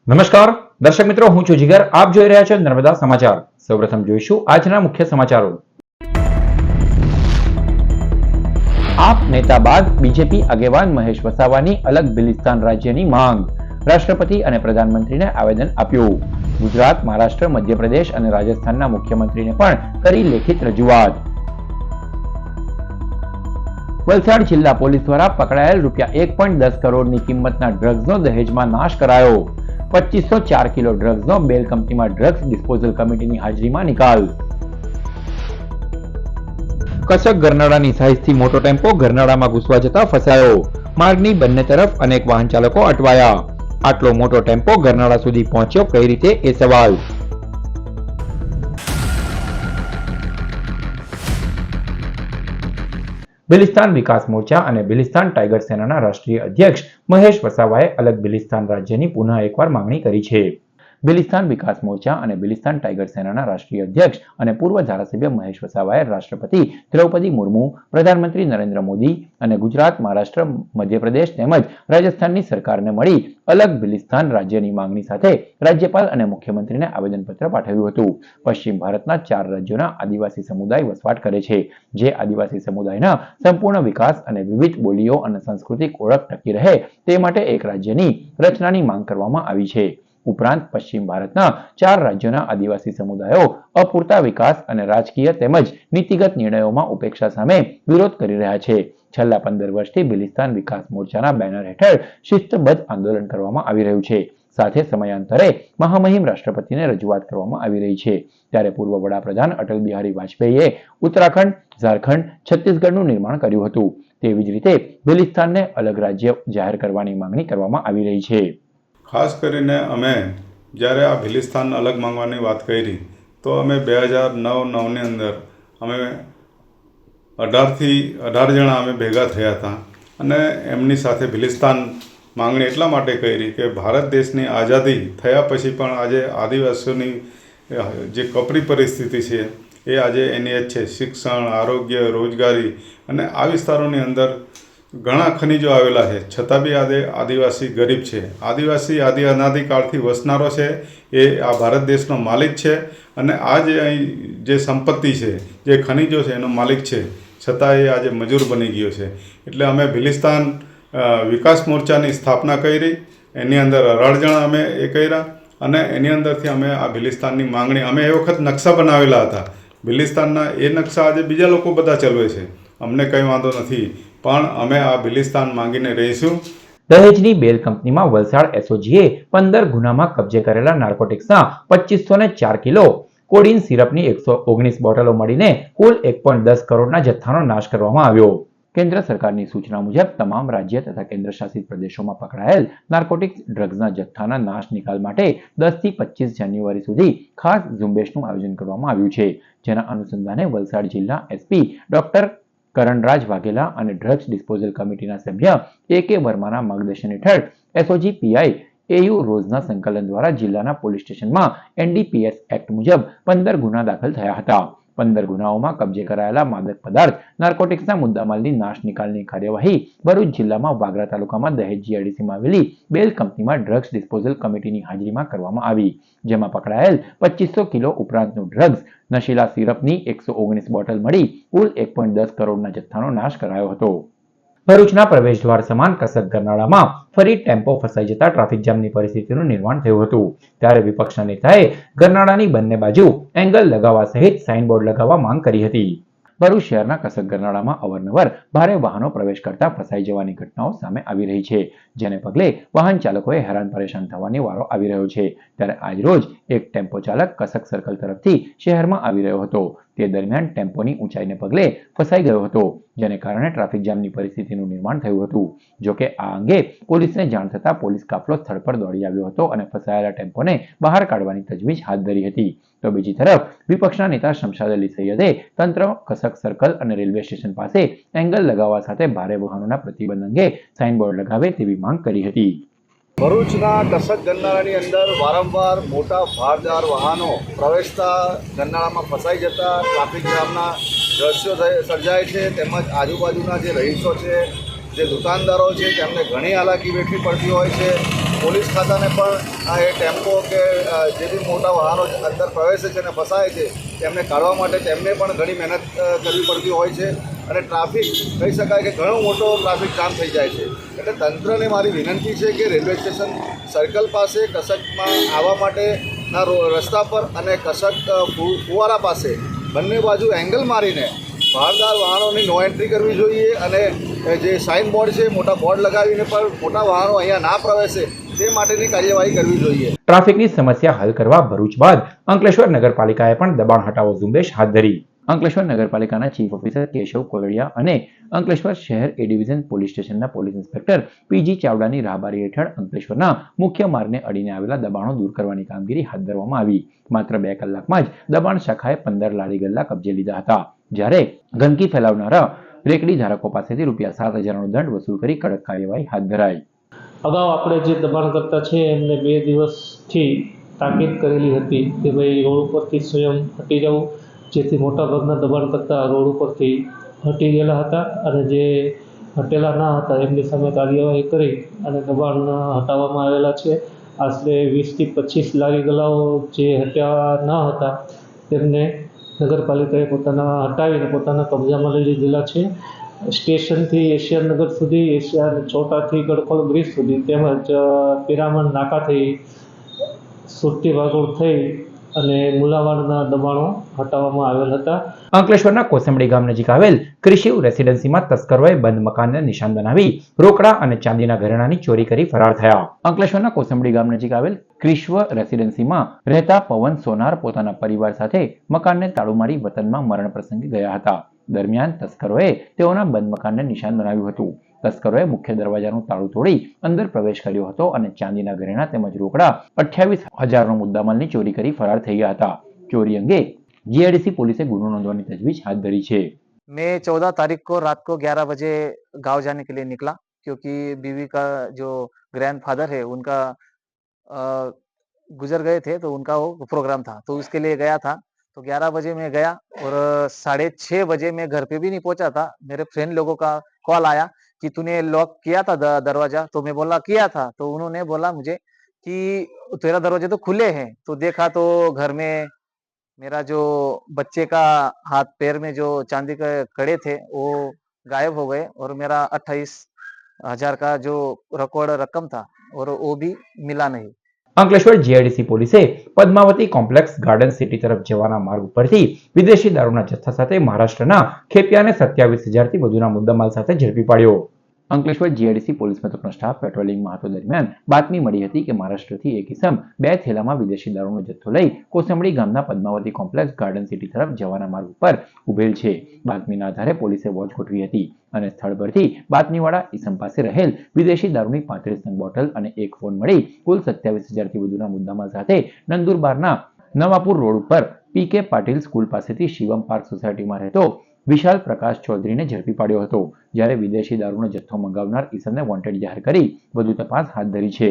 નમસ્કાર દર્શક મિત્રો, હું છું જીગર. આપ જોઈ રહ્યા છો નર્મદા સમાચાર. સૌપ્રથમ જોઈશું આજના મુખ્ય સમાચારો. આપ નેતા બાદ બીજેપી આગેવાન મહેશ વસાવાની અલગ બિલિસ્તાન રાજ્યની માંગ. રાષ્ટ્રપતિ અને પ્રધાનમંત્રીને આવેદન આપ્યું. ગુજરાત, મહારાષ્ટ્ર, મધ્યપ્રદેશ અને રાજસ્થાનના મુખ્યમંત્રીને પણ કરી લેખિત રજૂઆત. વલસાડ જિલ્લા પોલીસ દ્વારા પકડાયેલ ₹1.10 કરોડની કિંમતના ડ્રગ્સનો દહેજમાં નાશ કરાયો. 2504 કિલો ડ્રગ્સનો બેલ કંપનીમાં ડ્રગ્સ ડિસ્પોઝલ કમિટીની હાજરીમાં નિકાલ. કસક ગરનાળાની સાઈઝથી મોટો ટેમ્પો ગરનાળામાં ઘૂસવા જતા ફસાયો. માર્ગની બંને તરફ અનેક વાહન ચાલકો અટવાયા. આટલો મોટો ટેમ્પો ગરનાળા સુધી પહોંચ્યો કઈ રીતે, એ સવાલ. બિલિસ્તાન વિકાસ મોરચા અને બિલિસ્તાન ટાઈગર સેનાના રાષ્ટ્રીય અધ્યક્ષ મહેશ વસાવાએ અલગ બિલિસ્તાન રાજ્યની પુનઃ એકવાર માંગણી કરી છે. બિલિસ્તાન વિકાસ મોરચા અને બિલિસ્તાન ટાઈગર સેનાના રાષ્ટ્રીય અધ્યક્ષ અને પૂર્વ ધારાસભ્ય મહેશ વસાવાએ રાષ્ટ્રપતિ દ્રૌપદી મુર્મુ, પ્રધાનમંત્રી નરેન્દ્ર મોદી અને ગુજરાત, મહારાષ્ટ્ર, મધ્યપ્રદેશ તેમજ રાજસ્થાનની સરકારને મળી અલગ બિલિસ્તાન રાજ્યની માંગણી સાથે રાજ્યપાલ અને મુખ્યમંત્રીને આવેદનપત્ર પાઠવ્યું હતું. પશ્ચિમ ભારતના 4 રાજ્યોના આદિવાસી સમુદાય વસવાટ કરે છે, જે આદિવાસી સમુદાયના સંપૂર્ણ વિકાસ અને વિવિધ બોલીઓ અને સાંસ્કૃતિક ઓળખ ટકી રહે તે માટે એક રાજ્યની રચનાની માંગ કરવામાં આવી છે. ઉપરાંત પશ્ચિમ ભારતના 4 રાજ્યોના આદિવાસી સમુદાયો અપૂરતા વિકાસ અને રાજકીય તેમજ નીતિગત નિર્ણયોમાં ઉપેક્ષા સામે વિરોધ કરી રહ્યા છે. છેલ્લા 15 વર્ષથી બિલિસ્તાન વિકાસ મોરચાના બેનર હેઠળ શિસ્તબદ્ધ આંદોલન કરવામાં આવી રહ્યું છે. સાથે સમયાંતરે મહામહિમ રાષ્ટ્રપતિને રજૂઆત કરવામાં આવી રહી છે. ત્યારે પૂર્વ વડાપ્રધાન અટલ બિહારી વાજપેયીએ ઉત્તરાખંડ, ઝારખંડ, છત્તીસગઢનું નિર્માણ કર્યું હતું. તેવી જ રીતે બિલિસ્તાનને અલગ રાજ્ય જાહેર કરવાની માંગણી કરવામાં આવી રહી છે. ખાસ કરીને અમે જ્યારે આ બિલિસ્તાન અલગ માંગવાની વાત કરી તો અમે 2009-9ની અંદર અમે 18 જણા અમે ભેગા થયા હતા અને એમની સાથે બિલિસ્તાન માંગણી એટલા માટે કરી કે ભારત દેશની આઝાદી થયા પછી પણ આજે આદિવાસીઓની જે કપરી પરિસ્થિતિ છે એ આજે એની જ છે. શિક્ષણ, આરોગ્ય, રોજગારી અને આ વિસ્તારોની અંદર ઘણા ખનિજો આવેલા છે, છતાં બી આજે આદિવાસી ગરીબ છે. આદિવાસી અનાદિકાળથી વસનારો છે, એ આ ભારત દેશનો માલિક છે અને આ જે અહીં જે સંપત્તિ છે, જે ખનિજો છે એનો માલિક છે, છતાં એ આજે મજૂર બની ગયો છે. એટલે અમે બિલિસ્તાન વિકાસ મોરચાની સ્થાપના કરી. એની અંદર 18 જણા અમે એ કર્યા અને એની અંદરથી અમે આ બિલિસ્તાનની માંગણી, અમે એ વખત નકશા બનાવેલા હતા બિલિસ્તાનના. એ નકશા આજે બીજા લોકો બધા ચલાવે છે, અમને કંઈ વાંધો નથી, પણ અમે આ બિલિસ્તાન માંગીને રહીશું. દહેજની બેલ કંપનીમાં વલસાડ એસઓજીએ 15 ગુનામાં કબજે કરેલા નાર્કોટિક્સના 2504 કિલો કોડીન સિરપની 119 બોટલો મળીને કુલ 1.10 કરોડના જથ્થાનો નાશ કરવામાં આવ્યો. કેન્દ્ર સરકારની સૂચના મુજબ તમામ રાજ્ય તથા કેન્દ્રશાસિત પ્રદેશોમાં પકડાયેલ નાર્કોટિક્સ ડ્રગ્સના જથ્થાના નાશ નિકાલ માટે 10 થી 25 જાન્યુઆરી સુધી ખાસ ઝુંબેશનું આયોજન કરવામાં આવ્યું છે. જેના અનુસંધાને વલસાડ જિલ્લા એસપી ડોક્ટર કરણરાજ વાઘેલા અને ડ્રગ્સ ડિસ્પોઝલ કમિટીના સભ્ય AK વર્માના માર્ગદર્શન હેઠળ એસઓજી પીઆઈ AU રોઝના સંકલન દ્વારા જિલ્લાના પોલીસ સ્ટેશનમાં NDPS એક્ટ મુજબ 15 ગુના દાખલ થયા હતા. 15 ગુનાઓમાં કબજે કરાયેલા માદક પદાર્થ નાર્કોટિક્સના મુદ્દામાલની નાશ નિકાલની કાર્યવાહી ભરૂચ જિલ્લામાં વાગરા તાલુકામાં દહેજ GIDCમાં આવેલી બેલ કંપનીમાં ડ્રગ્સ ડિસ્પોઝલ કમિટીની હાજરીમાં કરવામાં આવી. જેમાં પકડાયેલ 2500 કિલો ઉપરાંતનું ડ્રગ્સ નશીલા સિરપની 119 બોટલ મળી કુલ 1.10 કરોડના જથ્થાનો નાશ કરાયો હતો. ભરૂચના પ્રવેશ દ્વાર સમાન કસક ગરનાળામાં ફરી ટેમ્પો ફસાઈ જતા ટ્રાફિક જામની પરિસ્થિતિનું નિર્માણ થયું હતું. ત્યારે વિપક્ષના નેતાએ ગરનાળાની બંને બાજુ એંગલ લગાવવા સહિત સાઇનબોર્ડ લગાવવા માંગ કરી હતી. ભરૂચ શહેરના કસક ગરનાળામાં અવારનવાર ભારે વાહનો પ્રવેશ કરતા ફસાઈ જવાની ઘટનાઓ સામે આવી રહી છે, જેને પગલે વાહન ચાલકોએ હેરાન પરેશાન થવાની વારો આવી રહ્યો છે. ત્યારે આજરોજ એક ટેમ્પો ચાલક કસક સર્કલ તરફથી શહેરમાં આવી રહ્યો હતો. તે દરમિયાન ટેમ્પોની ઊંચાઈને પગલે ફસાઈ ગયો હતો, જેને કારણે ટ્રાફિક જામની પરિસ્થિતિનું નિર્માણ થયું હતું. જોકે આ અંગે પોલીસને જાણ થતાં પોલીસ કાફલો સ્થળ પર દોડી આવ્યો હતો અને ફસાયેલા ટેમ્પોને બહાર કાઢવાની તજવીજ હાથ ધરી હતી. તો બીજી તરફ વિપક્ષના નેતા શમશાદ અલી સૈયદે તંત્ર કસક સર્કલ અને રેલવે સ્ટેશન પાસે એંગલ લગાવવા સાથે ભારે વાહનોના પ્રતિબંધ અંગે સાઇનબોર્ડ લગાવે તેવી માંગ કરી હતી. ભરૂચના કસક ગરનાળાની અંદર વારંવાર મોટા ભારદાર વાહનો પ્રવેશતા ગરનાળામાં ફસાઈ જતા ટ્રાફિક જામના દ્રશ્યો સર્જાય છે. તેમજ આજુબાજુના જે રહીશો છે, જે દુકાનદારો છે, તેમને ઘણી હાલાકી વેઠવી પડતી હોય છે. પોલીસ ખાતાને પણ આ એ ટેમ્પો કે જે બી મોટા વાહનો અંદર પ્રવેશે છે અને ફસાય છે તેમને કાઢવા માટે તેમને પણ ઘણી મહેનત કરવી પડતી હોય છે અને ટ્રાફિક કહી શકાય કે ઘણો મોટો ટ્રાફિક જામ થઈ જાય છે. એટલે તંત્રને મારી વિનંતી છે કે રેલવે સ્ટેશન સર્કલ પાસે કસકમાં આવવા માટેના રસ્તા પર અને કસક ફુવારા પાસે બંને બાજુ એંગલ મારીને ભારદાર વાહનોની નો એન્ટ્રી કરવી જોઈએ અને જે સાઇન બોર્ડ છે મોટા બોર્ડ લગાવીને પણ મોટા વાહનો અહીંયા ના પ્રવેશે તે માટેની કાર્યવાહી કરવી જોઈએ. ટ્રાફિકની સમસ્યા હલ કરવા ભરૂચ બાદ અંકલેશ્વર નગરપાલિકાએ પણ દબાણ હટાવો ઝુંબેશ હાથ ધરી. અંકલેશ્વર નગરપાલિકાના ચીફ ઓફિસર કેશવ કોલડિયા અને અંકલેશ્વર શહેર એ ડિવિઝન પોલીસ સ્ટેશનના પોલીસ ઇન્સ્પેક્ટર પીજી ચાવડાની રાહબારી હેઠળ અંકલેશ્વરના મુખ્ય માર્ગને અડીને આવેલા દબાણો દૂર કરવાની કામગીરી હાથ ધરવામાં આવી. માત્ર 2 કલાકમાં જ દબાણ શાખાએ 15 લારી ગલ્લા કબજે લીધા હતા, જ્યારે ગંદકી ફેલાવનારા રેકડી ધારકો પાસેથી ₹7,000નો દંડ વસૂલ કરી કડક કાર્યવાહી હાથ ધરાઈ. અગાઉ આપણે જે દબાણકર્તા છે એમને 2 દિવસથી તાકીદ કરેલી હતી કે ભાઈ રોડ ઉપરથી સ્વયં હટી જવું, જેથી મોટાભાગના દબાણકર્તા રોડ ઉપરથી હટી ગયેલા હતા અને જે હટેલા ના હતા એમની સામે કાર્યવાહી કરી અને દબાણ હટાવવામાં આવેલા છે. આશરે 20 થી 25 લારી ગલ્લાઓ જે હટ્યા ન હતા તેમને નગરપાલિકાએ હટાવીને પોતાના કબજામાં લઈ લીધેલા છે. સ્ટેશનથી એશિયાનગર સુધી, એશિયા ચોટાથી ગડખોલ બ્રિજ સુધી તેમજ પિરામણ નાકાથી સુરતી ભાગોળ થઈ અને મુલાવાડના દબાણો હટાવવામાં આવેલ હતા. અંકલેશ્વરના કોસંબડી ગામ નજીક આવેલ ક્રિશિવ રેસિડેન્સીમાં તસ્કરોએ બંધ મકાનને નિશાન બનાવી રોકડા અને ચાંદીના ઘરેણાની ચોરી કરી ફરાર થયા. અંકલેશ્વરના કોસંબડી ગામ નજીક આવેલ ક્રિશ્વ રેસિડેન્સીમાં રહેતા પવન સોનાર પોતાના પરિવાર સાથે મકાનને તાળું મારી વતનમાં મરણ પ્રસંગે ગયા હતા. દરમિયાન તસ્કરોએ તેઓના બંધ મકાનને નિશાન બનાવ્યું હતું. તસ્કરોએ મુખ્ય દરવાજાનું તાળું તોડી અંદર પ્રવેશ કર્યો હતો અને ચાંદીના ઘરેણા તેમજ રોકડા 28,000નો મુદ્દામાલની ચોરી કરી ફરાર થઈ ગયા હતા. ચોરી અંગે जीआईडीसी पुलिस गुनो नोंदवानी तजवीज हाथ धरी है। मैं 14 तारीख को रात को 11 बजे गांव जाने के लिए निकला, क्योंकि बीवी का जो ग्रैंडफादर है उनका गुजर गए थे, तो उनका वो प्रोग्राम था, तो उसके लिए गया था। तो 11 बजे मैं गया और 6:30 बजे मैं घर पे भी नहीं पहुंचा था। मेरे फ्रेंड लोगों का कॉल आया कि तूने लॉक किया था दरवाजा, तो मैं बोला किया था। तो उन्होंने बोला मुझे कि तेरा दरवाजे तो खुले हैं। तो देखा तो घर में मेरा जो बच्चे का हाथ पैर में जो चांदी के कड़े थे वो गायब हो गए और मेरा 28,000 का जो रिकॉर्ड रकम था और वो भी मिला नहीं। अंकलेश्वर जीआईडीसी પોલીસે પદ્માવતી કોમ્પ્લેક્સ ગાર્ડન સિટી તરફ જવાના માર્ગ ઉપરથી વિદેશી દારૂના જથ્થા સાથે મહારાષ્ટ્રના ખેપિયાને 27,000 થી વધુના મુદ્દામાલ સાથે ઝડપી પાડ્યો। અંકલેશ્વર જીઆઈડીસી પોલીસ મથકનો સ્ટાફ પેટ્રોલિંગમાં હતો દરમિયાન બાતમી મળી હતી કે મહારાષ્ટ્રથી એક ઇસમ 2 થેલામાં વિદેશી દારૂનો જથ્થો લઈ કોસંબડી ગામના પદ્માવતી કોમ્પ્લેક્સ ગાર્ડન સિટી તરફ જવાના માર્ગ ઉપર ઉભેલ છે। બાતમીના આધારે પોલીસે વોચ ગોઠવી હતી અને સ્થળ પરથી બાતમીવાળા ઇસમ પાસે રહેલ વિદેશી દારૂની 35 નંગ બોટલ અને એક ફોન મળી કુલ 27,000 થી વધુના મુદ્દામાલ સાથે નંદુરબારના નવાપુર રોડ ઉપર પીકે પાટીલ સ્કૂલ પાસેથી શિવમ પાર્ક સોસાયટીમાં રહેતો વિશાલ પ્રકાશ ચૌધરીને ઝડપી પાડ્યો હતો, જ્યારે વિદેશી દારૂનો જથ્થો મંગાવનાર ઇસમને વોન્ટેડ જાહેર કરી વધુ તપાસ હાથ ધરી છે।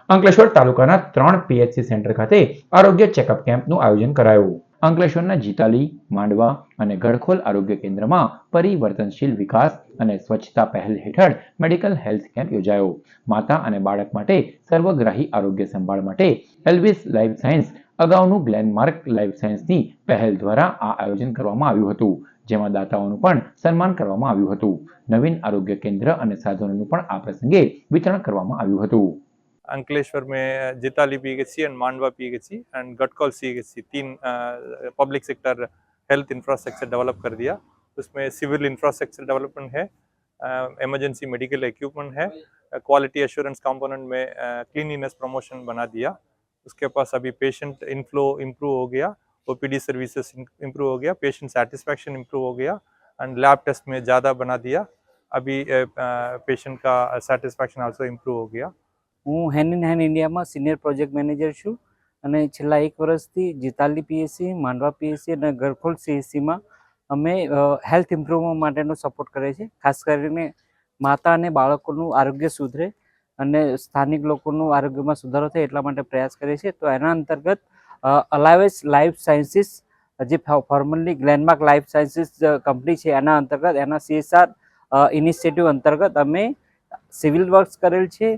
અંકલેશ્વર તાલુકાના 3 પીએચસી સેન્ટર ખાતે આરોગ્ય ચેકઅપ કેમ્પનું આયોજન કરાયું। અંકલેશ્વરના જીતાલી, માંડવા અને ગડખોલ આરોગ્ય કેન્દ્રમાં પરિવર્તનશીલ વિકાસ અને સ્વચ્છતા પહેલ હેઠળ મેડિકલ હેલ્થ કેમ્પ યોજાયો। માતા અને બાળક માટે સર્વગ્રાહી આરોગ્ય સંભાળ માટે એલ્વિસ લાઈફ સાયન્સ અગાઉનું ગ્લેનમાર્ક લાઈફ સાયન્સની પહેલ દ્વારા આ આયોજન કરવામાં આવ્યું હતું, જેમાં દાતાઓનું પણ સન્માન કરવામાં આવ્યું હતું। નવીન આરોગ્ય કેન્દ્ર અને સાધનોનું પણ આ પ્રસંગે વિતરણ કરવામાં આવ્યું હતું। अंकलेश्वर में Jitali PHC and Mandva PHC and Gatkol CHC 3 public sector health infrastructure develop कर दिया। उसमें सिविल इंफ्रास्ट्रक्चर डेवलपमेंट है, इमरजेंसी मेडिकल इक्विपमेंट है, क्वालिटी एश्योरेंस कंपोनेंट में क्लीनिनेस प्रमोशन बना दिया। उसके पास अभी पेशेंट इनफ्लो इम्प्रूव हो गया, ओपीडी सर्विसेज इम्प्रूव हो गया, पेशेंट सेटिस्फैक्शन इम्प्रूव हो गया एंड लैब टेस्ट में ज़्यादा बना दिया। अभी पेशेंट का सेटिस्फैक्शन ऑल्सो इम्प्रूव हो गया। હું હેન્ડ ઇન હેન્ડ ઇન્ડિયામાં સિનિયર પ્રોજેક્ટ મેનેજર છું અને છેલ્લા 1 વર્ષથી જીતાલી પીએચસી, માંડવા પીએચસી અને ગડખોલ સીએચસીમાં અમે હેલ્થ ઇમ્પ્રુવમેન્ટ માટેનો સપોર્ટ કરીએ છીએ। ખાસ કરીને માતા અને બાળકોનું આરોગ્ય સુધરે અને સ્થાનિક લોકોનું આરોગ્યમાં સુધારો થાય એટલા માટે પ્રયાસ કરીએ છીએ। તો એના અંતર્ગત અલાવેસ લાઈફ સાયન્સીસ, જે formally Glenmark life sciences company છે, એના અંતર્ગત એના CSR ઇનિશિયેટિવ અંતર્ગત અમે સિવિલ વર્ક્સ કરેલ છે,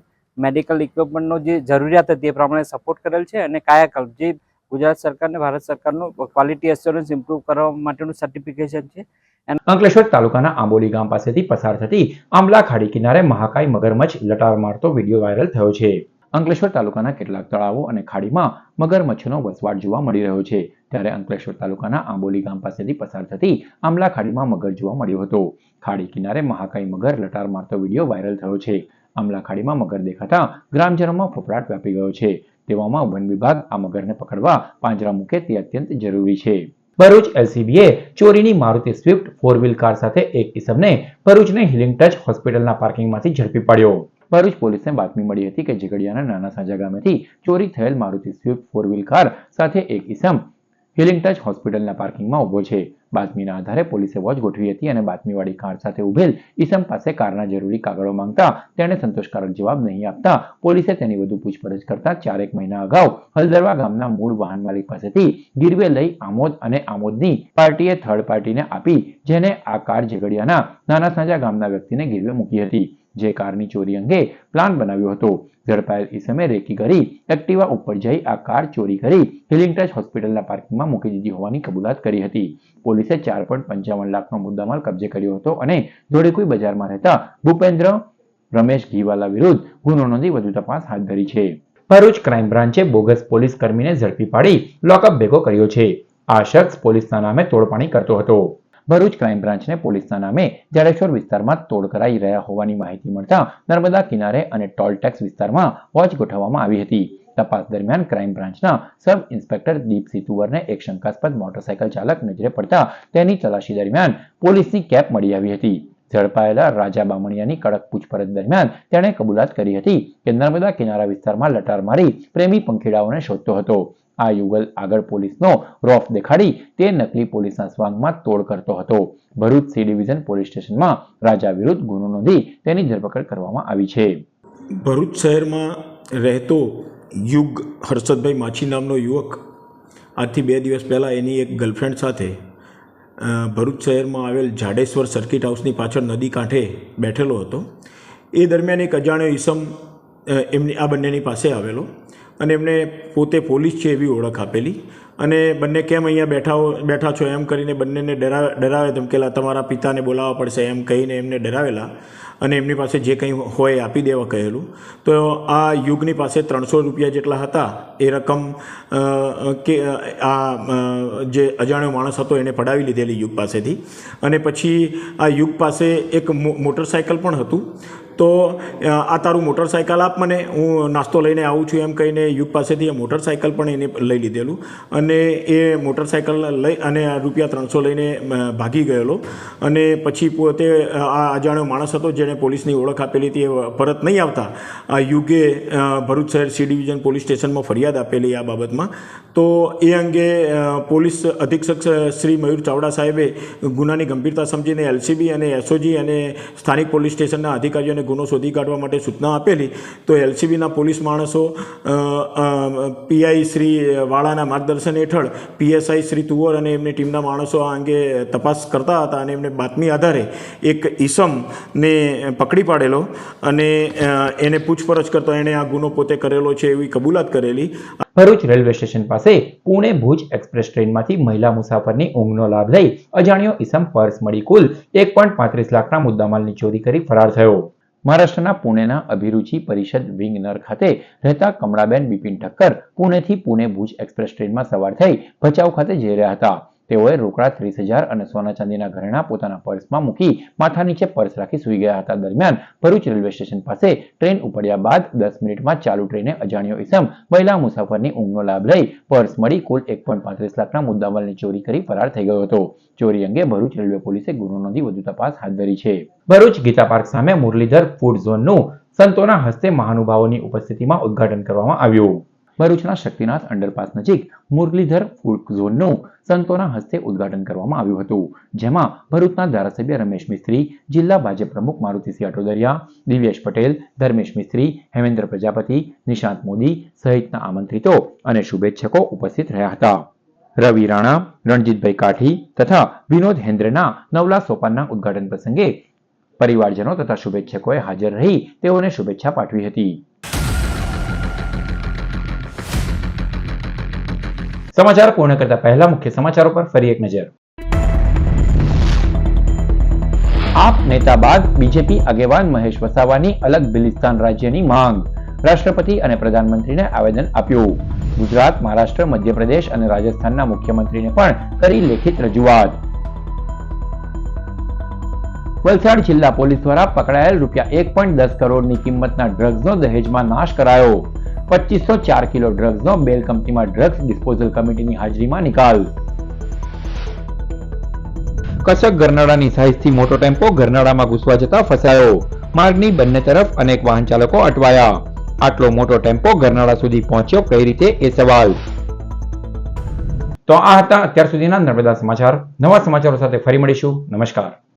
મેડિકલ ઇક્વિપમેન્ટનો જે જરૂરિયાત હતી એ પ્રમાણે સપોર્ટ કરેલ છે અને કાયાકલ્પ જે ગુજરાત સરકાર અને ભારત સરકારનું ક્વોલિટી એસ્યોરન્સ ઇમ્પ્રૂવ કરવા માટેનું સર્ટિફિકેશન છે. અંકલેશ્વર તાલુકાના આંબોલી ગામ પાસેથી પસાર થતી આંબલા ખાડી કિનારે મહાકાય મગરમચ્છ લટાર મારતો વિડીયો વાયરલ થયો છે. અંકલેશ્વર તાલુકાના કેટલાક તળાવો અને ખાડીમાં મગરમચ્છનો વસવાટ જોવા મળી રહ્યો છે. ત્યારે અંકલેશ્વર તાલુકાના આંબોલી ગામ પાસેથી પસાર થતી આંબલા ખાડીમાં મગર જોવા મળ્યો હતો. ખાડી કિનારે મહાકાય મગર લટાર મારતો વિડીયો વાયરલ થયો છે. આંબલા ખાડીમાં મગર દેખાતા ગ્રામજનોમાં ફફડાટ વ્યાપી ગયો છે. તેવામાં વન વિભાગ આ મગરને પકડવા પાંજરા મૂકે તે અત્યંત જરૂરી છે. ભરૂચ એલસીબીએ ચોરીની મારુતિ સ્વિફ્ટ 4 વ્હીલ કાર સાથે એક ઇસમને ભરૂચની હિલિંગ ટચ હોસ્પિટલના પાર્કિંગમાંથી ઝડપી પાડ્યો. ભરૂચ પોલીસને બાતમી મળી હતી કે ઝઘડિયાના નાના સાંજા ગામેથી ચોરી થયેલ મારુતિ સ્વિફ્ટ 4 વ્હીલ કાર સાથે એક ઇસમ હિલિંગ ટચ હોસ્પિટલના પાર્કિંગમાં ઉભો છે. બાતમીના આધારે પોલીસે વોચ ગોઠવી હતી અને બાતમીવાળી કાર સાથે ઉભેલ ઇસમ પાસે કારના જરૂરી કાગળો માંગતા તેણે સંતોષકારક જવાબ નહીં આપતા પોલીસે તેની વધુ પૂછપરછ કરતા 4 મહિના અગાઉ હલદરવા ગામના મૂળ વાહન માલિક પાસેથી ગીરવે લઈ આમોદ અને આમોદની પાર્ટીએ થર્ડ પાર્ટીને આપી, જેને આ કાર ઝઘડિયાના નાના સાંજા ગામના વ્યક્તિને ગીરવે મૂકી હતી, જે કારની ચોરી અંગે પ્લાન બનાવ્યો હતો. ઝડપાયેલ ઈસમે રેકી કરી એક્ટિવા ઉપર જઈ આ કાર ચોરી કરી હિલિંગ ટચ હોસ્પિટલના પાર્કિંગમાં મૂકી દીધી હોવાની કબૂલાત કરી હતી. પોલીસે 4.55 લાખનો મુદ્દામાલ કબજે કર્યો હતો અને ધોળીકુઈ બજારમાં રહેતા ભૂપેન્દ્ર રમેશ ઘીવાલા વિરુદ્ધ ગુનો નોંધી વધુ તપાસ હાથ ધરી છે. ભરૂચ ક્રાઇમ બ્રાન્ચે બોગસ પોલીસ કર્મીને ઝડપી પાડી લોકઅપ ભેગો કર્યો છે. આ શખ્સ પોલીસના નામે તોડપાણી કરતો હતો. ભરૂચ ક્રાઇમ બ્રાન્ચને પોલીસના નામે જાડેશ્વર વિસ્તારમાં તોડ કરાઈ રહ્યા હોવાની માહિતી મળતા નર્મદા કિનારે અને ટોલ ટેક્સ વિસ્તારમાં વોચ ગોઠવવામાં આવી હતી. તપાસ દરમિયાન ક્રાઇમ બ્રાન્ચના સબ ઇન્સ્પેક્ટર દીપસિંહ તુવરને એક શંકાસ્પદ મોટરસાયકલ ચાલક નજરે પડતા તેની તલાશી દરમિયાન પોલીસની કેપ મળી આવી હતી. ઝડપાયેલા રાજા બામણિયાની કડક પૂછપરછ દરમિયાન તેણે કબૂલાત કરી હતી કે નર્મદા કિનારા વિસ્તારમાં લટાર મારી પ્રેમી પંખીડાઓને શોધતો હતો. આ યુગલ આગળ પોલીસનો રોફ દેખાડી તે નકલી પોલીસના સ્વાંગમાં તોડ કરતો હતો. ભરૂચ સી ડિવિઝન પોલીસ સ્ટેશનમાં રાજા વિરુદ્ધ ગુનો નોંધી તેની ધરપકડ કરવામાં આવી છે. ભરૂચ શહેરમાં રહેતો યુગ હર્ષદભાઈ માછી નામનો યુવક આજથી 2 દિવસ પહેલાં એની એક ગર્લફ્રેન્ડ સાથે ભરૂચ શહેરમાં આવેલ જાડેશ્વર સર્કિટ હાઉસની પાછળ નદી કાંઠે બેઠેલો હતો. એ દરમિયાન એક અજાણ્યો ઈસમ એમની આ બંનેની પાસે આવેલો અને એમને પોતે પોલીસ છે એવી ઓળખ આપેલી અને બંને કેમ અહીંયા બેઠા છો એમ કરીને બંનેને ડરાવે ધમકેલા, તમારા પિતાને બોલાવવા પડશે એમ કહીને એમને ડરાવેલા અને એમની પાસે જે કંઈ હોય એ આપી દેવા કહેલું. તો આ યુગની પાસે 300 રૂપિયા જેટલા હતા. એ રકમ કે આ જે અજાણ્યો માણસ હતો એને પડાવી લીધેલી યુગ પાસેથી અને પછી આ યુગ પાસે એક મોટરસાયકલ પણ હતું. તો આ તારું મોટરસાયકલ આપ મને, હું નાસ્તો લઈને આવું છું એમ કહીને યુગ પાસેથી મોટરસાયકલ પણ એને લઈ લીધેલું અને એ મોટરસાયકલ લઈ અને રૂપિયા 300 લઈને ભાગી ગયેલો અને પછી પોતે આ અજાણ્યો માણસ હતો જેણે પોલીસની ઓળખ આપેલી હતી એ પરત નહીં આવતા આ યુગે ભરૂચ શહેર સી ડિવિઝન પોલીસ સ્ટેશનમાં ફરિયાદ આપેલી આ બાબતમાં. તો એ અંગે પોલીસ અધિક્ષક શ્રી મયુર ચાવડા સાહેબે ગુનાની ગંભીરતા સમજીને એલસીબી અને એસઓજી અને સ્થાનિક પોલીસ સ્ટેશનના અધિકારીઓને ગુનો શોધી કાઢવા માટે સૂચના આપેલી. તો એલસીબીના પોલીસ માણસો પીઆઈ શ્રી વાળાના માર્ગદર્શન હેઠળ પીએસઆઈ શ્રી તુવર અને એમની ટીમના માણસો આ અંગે તપાસ કરતા હતા અને એમને બાતમી આધારે એક ઈસમને પકડી પાડેલો અને એને પૂછપરછ કરતો એણે આ ગુનો પોતે કરેલો છે એવી કબૂલાત કરેલી. ભરૂચ રેલવે સ્ટેશન પાસે પુણે ભુજ એક્સપ્રેસ ટ્રેનમાંથી મહિલા મુસાફરની ઊંઘનો લાભ લઈ અજાણ્યો ઈસમ પર્સ મળી કુલ 1.35 લાખના મુદ્દામાલની ચોરી કરી ફરાર થયો. મહારાષ્ટ્રના પુણેના અભિરુચિ પરિષદ વિંગનર ખાતે રહેતા કમળાબેન બિપિન ઠક્કર પુણેથી પુણે ભુજ એક્સપ્રેસ ટ્રેનમાં સવાર થઈ ભચાઉ ખાતે જઈ રહ્યા હતા. તેઓએ રોકડા 30,000 અને સોના ચાંદીના ઘરેણાં પોતાના પર્સમાં મૂકી માથા નીચે પર્સ રાખી સૂઈ ગયા હતા. દરમિયાન ભરૂચ રેલવે સ્ટેશન પાસે ટ્રેન ઉપડ્યા બાદ 10 મિનિટમાં ચાલુ ટ્રેને અજાણ્યો ઈસમ મહિલા મુસાફરની ઊંઘનો લાભ લઈ પર્સ મળી કુલ 1.35 લાખના મુદ્દામાલની ચોરી કરી ફરાર થઈ ગયો હતો. ચોરી અંગે ભરૂચ રેલવે પોલીસે ગુનો નોંધી વધુ તપાસ હાથ ધરી છે. ભરૂચ ગીતા પાર્ક સામે મુરલીધર ફૂડ ઝોનનું સંતોના હસ્તે મહાનુભાવોની ઉપસ્થિતિમાં ઉદ્ઘાટન કરવામાં આવ્યું. ભરૂચના શક્તિનાથ અંડરપાસ નજીક મુરલીધર ફૂડ ઝોનનું સંતોના હસ્તે ઉદ્ઘાટન કરવામાં આવ્યું હતું, જેમાં ભરૂચના ધારાસભ્ય રમેશ મિસ્ત્રી, જિલ્લા ભાજપ પ્રમુખ મારુતિસિંહ અટોદરિયા, દિવ્યેશ પટેલ, ધર્મેશ મિસ્ત્રી, હેમેન્દ્ર પ્રજાપતિ, નિશાંત મોદી સહિતના આમંત્રિતો અને શુભેચ્છકો ઉપસ્થિત રહ્યા હતા. રવિ રાણા, રણજીતભાઈ કાઠી તથા વિનોદ હેન્દ્રના નવલા સોપાનના ઉદ્ઘાટન પ્રસંગે પરિવારજનો તથા શુભેચ્છકોએ હાજર રહી તેઓને શુભેચ્છા પાઠવી હતી. સમાચાર પૂર્ણ કરતા પહેલા મુખ્ય સમાચારો પર ફરી એક નજર. આપ નેતા બાદ બીજેપી આગેવાન મહેશ વસાવાની અલગ બિલિસ્તાન રાજ્યની માંગ. રાષ્ટ્રપતિ અને પ્રધાનમંત્રીને આવેદન આપ્યું. ગુજરાત, મહારાષ્ટ્ર, મધ્યપ્રદેશ અને રાજસ્થાનના મુખ્યમંત્રીને પણ કરી લેખિત રજૂઆત. વલસાડ જિલ્લા પોલીસ દ્વારા પકડાયેલ ₹1.10 કરોડની કિંમતના ડ્રગ્સનો દહેજમાં નાશ કરાયો. 2504 કિલો ડ્રગ્સનો બેલ કંપનીમાં ડ્રગ્સ ડિસ્પોઝલ કમિટીની હાજરીમાં નિકાલ. કચક ગરનાળાની સાઇઝથી મોટો ટેમ્પો ગરનાળામાં ઘૂસવા જતા ફસાયો. માર્ગની બંને તરફ અનેક વાહન ચાલકો અટવાયા. આટલો મોટો ટેમ્પો ગરનાળા સુધી પહોંચ્યો કઈ રીતે એ સવાલ. તો આ હતા અત્યાર સુધીના નર્મદા સમાચાર. નવા સમાચારો સાથે ફરી મળીશું. નમસ્કાર.